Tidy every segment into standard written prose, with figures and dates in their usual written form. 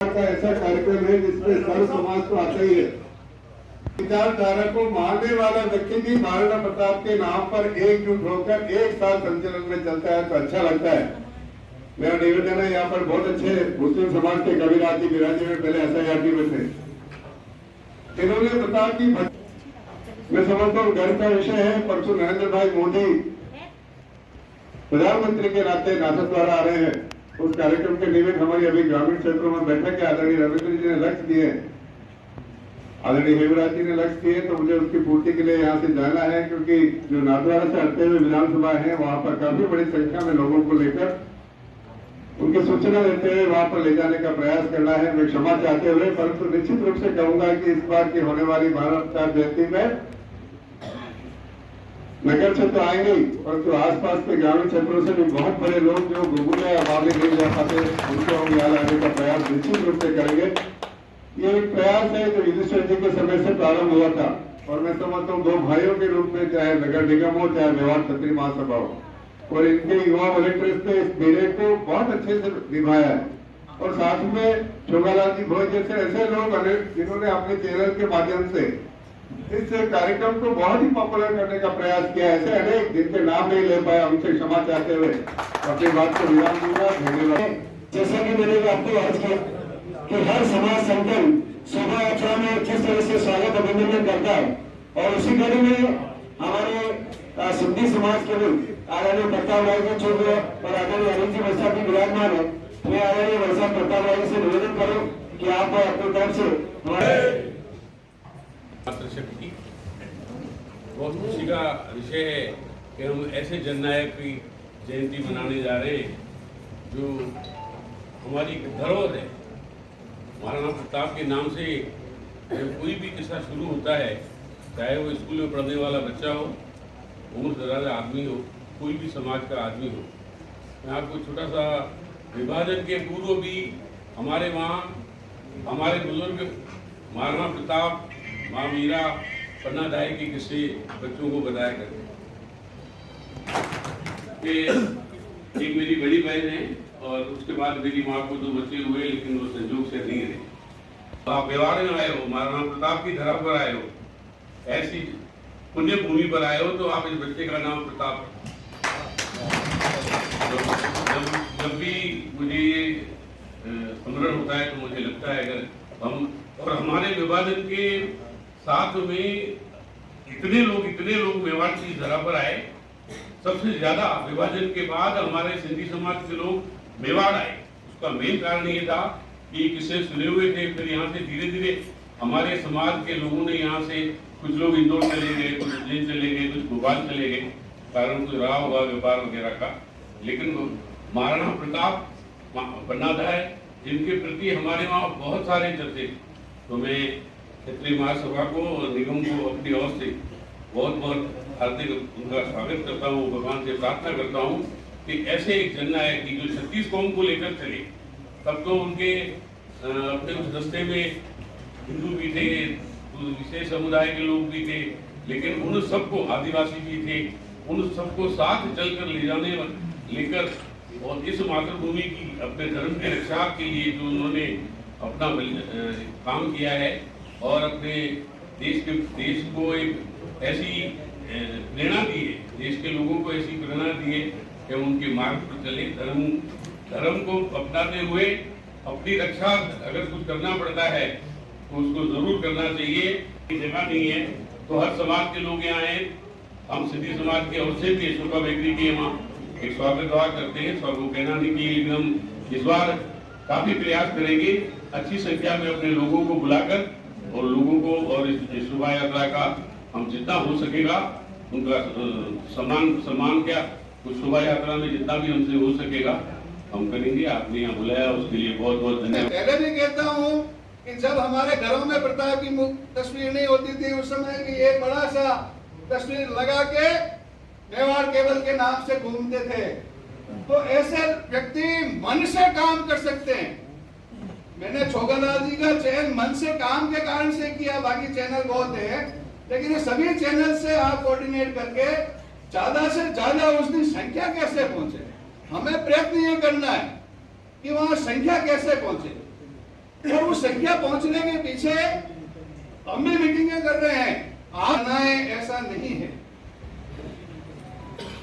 प्रकार का ऐसा कार्यक्रम है जिसमें सर्व समाज तो आता ही है। विचारधारा को मानने वाला व्यक्ति भी महाराणा प्रताप के नाम पर एकजुट होकर एक साथ संचलन में चलता है तो अच्छा लगता है। मेरा निवेदन है, यहाँ पर बहुत अच्छे मुस्लिम समाज के कबीर जी विराजी में पहले SIRT में थे, इन्होंने प्रताप की मैं समझता हूँ गर्व का विषय है। परसों नरेंद्र भाई मोदी प्रधानमंत्री के नाते नासक द्वारा आ रहे हैं, उस कार्यक्रम के निमित्त हमारी अभी ग्रामीण क्षेत्रों में बैठक है। आदरणीय रविंद्र जी ने लक्ष्य दिए, आदरणीय हेमराज जी ने लक्ष्य दिए, तो मुझे उसकी पूर्ति के लिए यहाँ से जाना है, क्योंकि जो नाथद्वारा से हटते हुए विधानसभा है वहां पर काफी बड़ी संख्या में लोगों को लेकर उनकी सूचना देते हुए वहां पर ले जाने का प्रयास करना है। मैं क्षमा चाहते हुए, परंतु निश्चित रूप से कहूंगा कि इस बार की होने वाली महाराणा प्रताप जयंती में नगर से तो आएंगे, परंतु आसपास के ग्रामीण क्षेत्रों से भी बहुत बड़े लोग जो गुगुले या बावली नहीं जा पाते, उनको हम यहाँ लाने का प्रयास निश्चित रूप से करेंगे। ये एक प्रयास है जो युधिष्ठिर जी के समय से प्रारंभ हुआ था, और मैं समझता हूँ 2 भाइयों के रूप में, चाहे नगर निगम हो चाहे मेवाड़ क्षत्रिय महासभा हो, और इनके युवा वॉलंटियर्स ने इस मेले को बहुत अच्छे से निभाया है। और साथ में छोगालाल जी भोज जैसे ऐसे लोग जिन्होंने अपने चैनल के माध्यम से इस कार्यक्रम को बहुत ही पॉपुलर करने का प्रयास किया। ऐसे अनेक जिनके नाम नहीं ले पाया, उनसे क्षमा चाहते हुए अपनी बात को विराम दूंगा। धन्यवाद। जैसा कि मैंने आपको अर्ज किया कि हर समाज संगठन शोभा यात्रा में किस तरह से स्वागत अभिनंदन करता है, और उसी कड़ी में हमारे सिंधी समाज के लोग आदरणीय प्रताप राय जी चौधरी और आदरणीय अनिल जी वर्षा भी विराजमान है। मैं आदरणीय वर्षा प्रताप राय से निवेदन करूं कि आप अपनी तरफ से हमारे मातृशक्ति बहुत खुशी का विषय है कि हम ऐसे जननायक की जयंती मनाने जा रहे हैं जो हमारी धरोहर है। महाराणा प्रताप के नाम से जब कोई भी किस्सा शुरू होता है, चाहे वो स्कूल में पढ़ने वाला बच्चा हो, उम्र दराज आदमी हो, कोई भी समाज का आदमी हो। मैं आपको छोटा सा विभाजन के पूर्व भी हमारे वहाँ हमारे बुजुर्ग महाराणा प्रताप, माँ मीरा, पन्ना दाई के किस्से बच्चों को बताया करते कि एक मेरी बड़ी बहन है और उसके बाद मेरी माँ को 2 बच्चे हुए, लेकिन वो संयोग से नहीं रहे। तो आप मेवाड़ में आए हो, महाराणा प्रताप की धरा पर आए हो, ऐसी पुण्य भूमि पर आए हो, तो आप इस बच्चे का नाम प्रताप। जब भी मुझे ये स्मरण होता है तो मुझे लगता है अगर हम और हमारे विभाजन के साथ में इतने लोग मेवाड़ की धरा पर आए। सबसे ज्यादा विभाजन के बाद हमारे सिंधी समाज के लोग मेवाड़ आए। उसका मेन कारण ये था कि किससे सुने हुए थे, फिर यहाँ से धीरे धीरे हमारे समाज के लोगों ने यहाँ से कुछ लोग इंदौर चले गए, कुछ उज्जैन चले गए, कुछ भोपाल चले गए, कारण कुछ रहा होगा व्यापार वगैरह का। लेकिन महाराणा प्रताप, पन्ना दाई, जिनके प्रति हमारे वहाँ बहुत सारे चर्चे, तो मैं क्षत्रिय महासभा को और निगम को अपनी ओर से बहुत बहुत हार्दिक उनका स्वागत करता हूँ। भगवान से प्रार्थना करता हूँ कि ऐसे एक जननायक की जो 36 कौम को लेकर चले, तब तो उनके अपने उस दस्ते में हिंदू भी थे, विशेष समुदाय के लोग भी थे, लेकिन उन सबको, आदिवासी भी थे, उन सबको साथ चलकर ले जाने लेकर और इस मातृभूमि की अपने धर्म की रक्षा के लिए जो उन्होंने अपना काम किया है और अपने देश को एक ऐसी प्रेरणा दी है, देश के लोगों को ऐसी प्रेरणा दी है कि उनके मार्ग पर चले, धर्म को अपनाते हुए अपनी रक्षा अगर कुछ करना पड़ता है तो उसको जरूर करना चाहिए। जगह नहीं है तो हर समाज के लोग यहाँ हैं। हम सिंधी समाज के ओर से भी अशोका बेकरी के वहाँ एक स्वागत द्वार करते हैं, सबको कहना नहीं चाहिए, लेकिन हम इस बार काफी प्रयास करेंगे अच्छी संख्या में अपने लोगों को बुलाकर और लोगों को और इस शोभा यात्रा का हम जितना हो सकेगा उनका सम्मान क्या उस शोभा यात्रा में जितना भी हमसे हो सकेगा हम करेंगे। आपने यहाँ बुलाया उसके लिए बहुत बहुत धन्यवाद। पहले भी कहता हूँ कि जब हमारे घरों में प्रताप की तस्वीर नहीं होती थी उस समय की एक बड़ा सा तस्वीर लगा के मेवाड़ केवल के नाम से घूमते थे, तो ऐसे व्यक्ति मन से काम कर सकते हैं। मैंने छोगालाल जी का चयन मन से काम के कारण से किया, बाकी चैनल बहुत है, लेकिन ये सभी चैनल से आप कोऑर्डिनेट करके ज्यादा से ज्यादा उस दिन संख्या कैसे पहुंचे, हमें प्रयत्न ये करना है कि वहां संख्या कैसे पहुंचे। और उस संख्या पहुंचने के पीछे हम भी मीटिंगें कर रहे हैं। ऐसा नहीं है।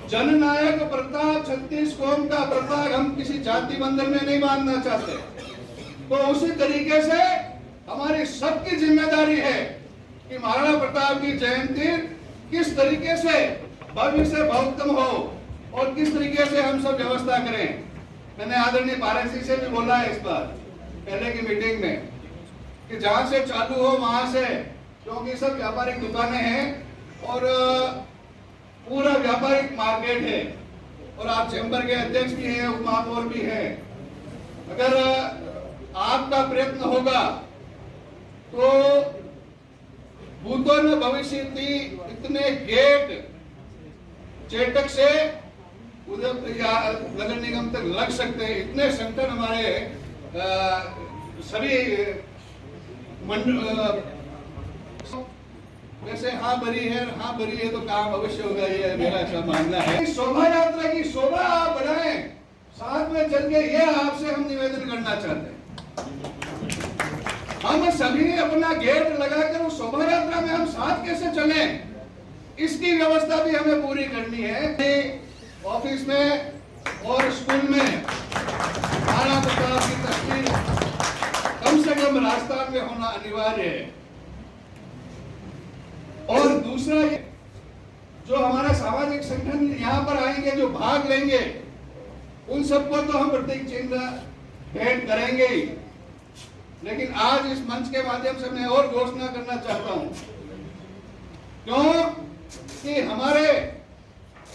जननायक प्रताप, 36 कौम का प्रताप हम किसी जाति बंधन में नहीं बांधना चाहते। तो उसी तरीके से हमारी सबकी जिम्मेदारी है कि महाराणा प्रताप की जयंती किस तरीके से भव्य से भव्यतम हो और किस तरीके से हम सब व्यवस्था करें। मैंने आदरणीय पारसी से भी बोला है इस बार पहले की मीटिंग में कि जहां से चालू हो वहां से, क्योंकि सब व्यापारिक दुकानें हैं और पूरा व्यापारिक मार्केट है और आप चैम्बर के अध्यक्ष भी हैं, उपमहापौर भी हैं। अगर आपका प्रयत्न होगा तो भूतों में भविष्य थी इतने गेट चेटक से उधर या नगर निगम तक लग सकते हैं। इतने संगठन हमारे सभी वैसे हाँ भरी है तो काम अवश्य होगा, ये मेरा ऐसा मानना है। शोभा यात्रा की शोभा आप बढ़ाएं, साथ में चल के ये आपसे हम निवेदन करना चाहते हैं। हम सभी अपना गेट लगाकर उस शोभा यात्रा में हम साथ कैसे चलें, इसकी व्यवस्था भी हमें पूरी करनी है। ऑफिस में और स्कूल में महाराणा प्रताप की तस्वीर कम से कम राजस्थान में होना अनिवार्य है। और दूसरा जो हमारा सामाजिक संगठन यहाँ पर आएंगे, जो भाग लेंगे, उन सबको तो हम प्रतीक चिन्ह भेंट करेंगे ही। लेकिन आज इस मंच के माध्यम से मैं और घोषणा करना चाहता हूं, क्योंकि हमारे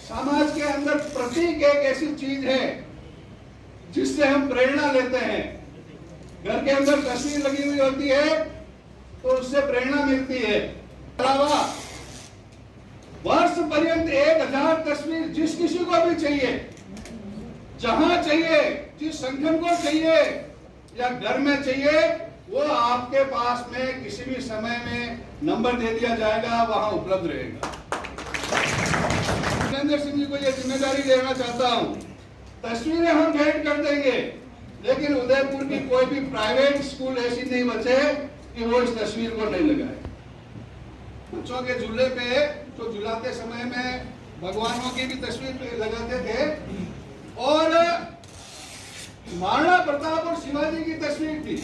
समाज के अंदर प्रतीक एक ऐसी चीज है जिससे हम प्रेरणा लेते हैं। घर के अंदर तस्वीर लगी हुई होती है तो उससे प्रेरणा मिलती है। अलावा वर्ष पर्यंत 1000 तस्वीर जिस किसी को भी चाहिए, जहां चाहिए, जिस संगठन को चाहिए या घर में चाहिए, वो आपके पास में किसी भी समय में नंबर दे दिया जाएगा, वहां उपलब्ध रहेगा। नरेंद्र सिंह जी को यह जिम्मेदारी देना चाहता हूं, तस्वीरें हम भेंट कर देंगे, लेकिन उदयपुर की कोई भी प्राइवेट स्कूल ऐसी नहीं बचे कि वो इस तस्वीर को नहीं लगाए। बच्चों के झूले पे तो झुलाते समय में भगवानों की भी तस्वीर लगाते थे और महाराणा प्रताप और शिवाजी की तस्वीर थी।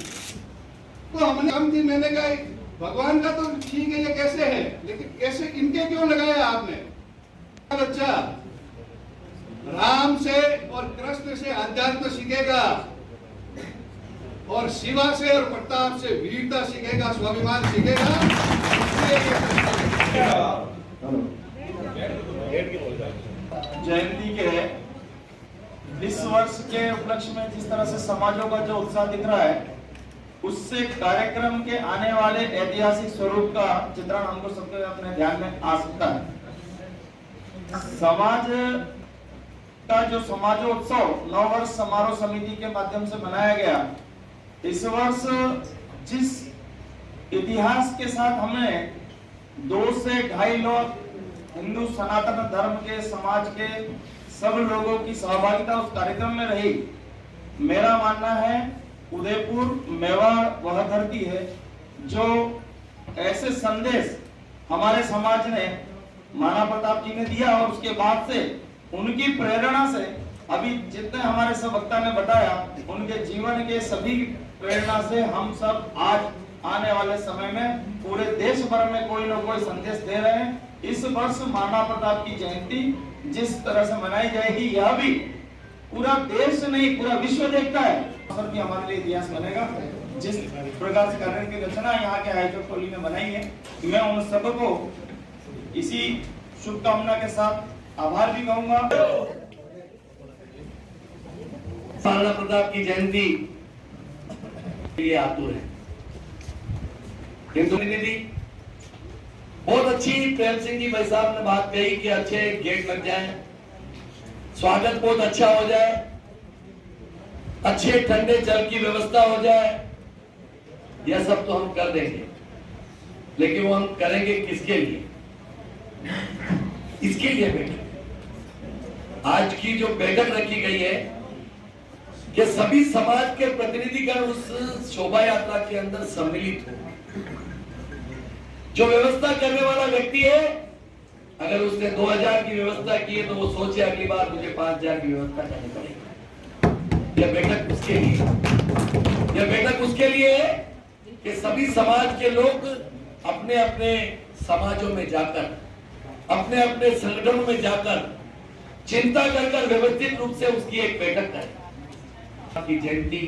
तो हमने हम थी, मैंने कहा भगवान का तो ठीक है, ये कैसे है, लेकिन कैसे इनके क्यों लगाया आपने? बच्चा राम से और कृष्ण से अध्यात्म सीखेगा और शिवा से और प्रताप से वीरता सीखेगा, स्वाभिमान सीखेगा। जयंती के इस वर्ष के उपलक्ष्य में जिस तरह से समाजों का जो उत्साह दिख रहा है, उससे कार्यक्रम के आने वाले ऐतिहासिक स्वरूप का चित्रण हमको सबके अपने ध्यान में आ सकता है। समाज का जो समाजोत्सव 9 वर्ष समारोह समिति के माध्यम से मनाया गया, इस वर्ष जिस इतिहास के साथ हमें 2 से 2.5 लाख हिंदू सनातन धर्म के समाज के सब लोगों की सहभागिता उस कार्यक्रम में रही, मेरा मानना है उदयपुर मेवाड़ वह धरती है जो ऐसे संदेश हमारे समाज ने महाराणा प्रताप जी ने दिया और उसके बाद से उनकी प्रेरणा से अभी जितने हमारे सब वक्ता ने बताया, उनके जीवन के सभी प्रेरणा से हम सब आज आने वाले समय में पूरे देश भर में कोई न कोई संदेश दे रहे हैं। इस वर्ष महाराणा प्रताप की जयंती जिस तरह से मनाई जाएगी, यह भी पूरा देश नहीं पूरा विश्व देखता है सर कि हमारे लिए इतिहास बनेगा। जिस प्रकार से कार्य की रचना यहाँ के आयोजक टोली ने बनाई है, मैं उन सबको इसी शुभकामना के साथ आभार भी कहूंगा। महाराणा प्रताप की जयंती ये आतुर है। हिंदू निधि बहुत अच्छी, प्रेम सिंह जी भाई साहब ने बात कही कि अच्छे गेट लग जाए, स्वागत बहुत अच्छा हो जाए, अच्छे ठंडे जल की व्यवस्था हो जाए, यह सब तो हम कर देंगे, लेकिन वो हम करेंगे किसके लिए? इसके लिए बैठक, आज की जो बैठक रखी गई है कि सभी समाज के प्रतिनिधिगण उस शोभा यात्रा के अंदर सम्मिलित हो। जो व्यवस्था करने वाला व्यक्ति है, अगर उसने 2000 की व्यवस्था की है तो वो सोचे अगली बार मुझे 5000 की व्यवस्था करनी पड़ेगी। यह बैठक उसके लिए, यह बैठक उसके लिए है कि सभी समाज के लोग अपने अपने समाजों में जाकर, अपने अपने संगठनों में जाकर चिंता कर व्यवस्थित रूप से उसकी एक बैठक करें की जयंती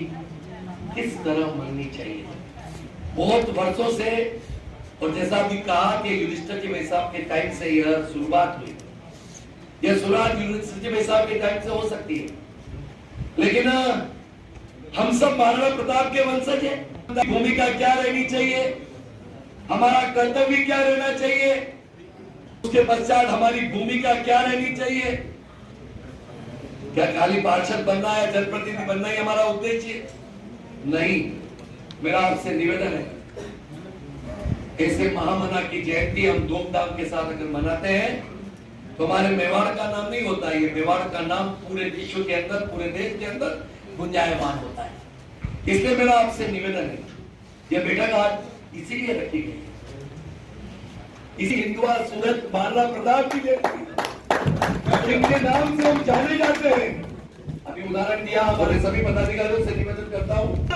किस तरह मननी चाहिए। बहुत वर्षों से, और जैसा अभी कहा कि युधिष्ठिर के भाई साहब के टाइम से यह शुरुआत हुई, यह शुरुआत युधिष्ठिर के भाई साहब के टाइम से हो सकती है, लेकिन हम सब महाराणा प्रताप के वंशज हैं। भूमिका क्या रहनी चाहिए, हमारा कर्तव्य क्या रहना चाहिए, उसके पश्चात हमारी भूमिका क्या रहनी चाहिए। क्या खाली पार्षद बनना है, जनप्रतिनिधि बनना ही हमारा उद्देश्य नहीं। मेरा आपसे निवेदन है, ऐसे महामना की जयंती हम धूमधाम के साथ अगर मनाते हैं तो हमारे मेवाड़ का नाम नहीं होता, ये मेवाड़ का नाम पूरे विश्व के अंदर, पूरे देश के अंदर गुंजायमान होता है। इसलिए मेरा आपसे निवेदन है, यह बैठक आज इसीलिए रखी गई, इसी हिंदुआ सूरत महाराणा प्रताप की जयंती, इनके नाम से हम जाने जाते हैं। अभी उदाहरण दिया, हमारे सभी पदाधिकारियों से निवेदन करता हूँ,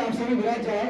आप सभी बुला चाहे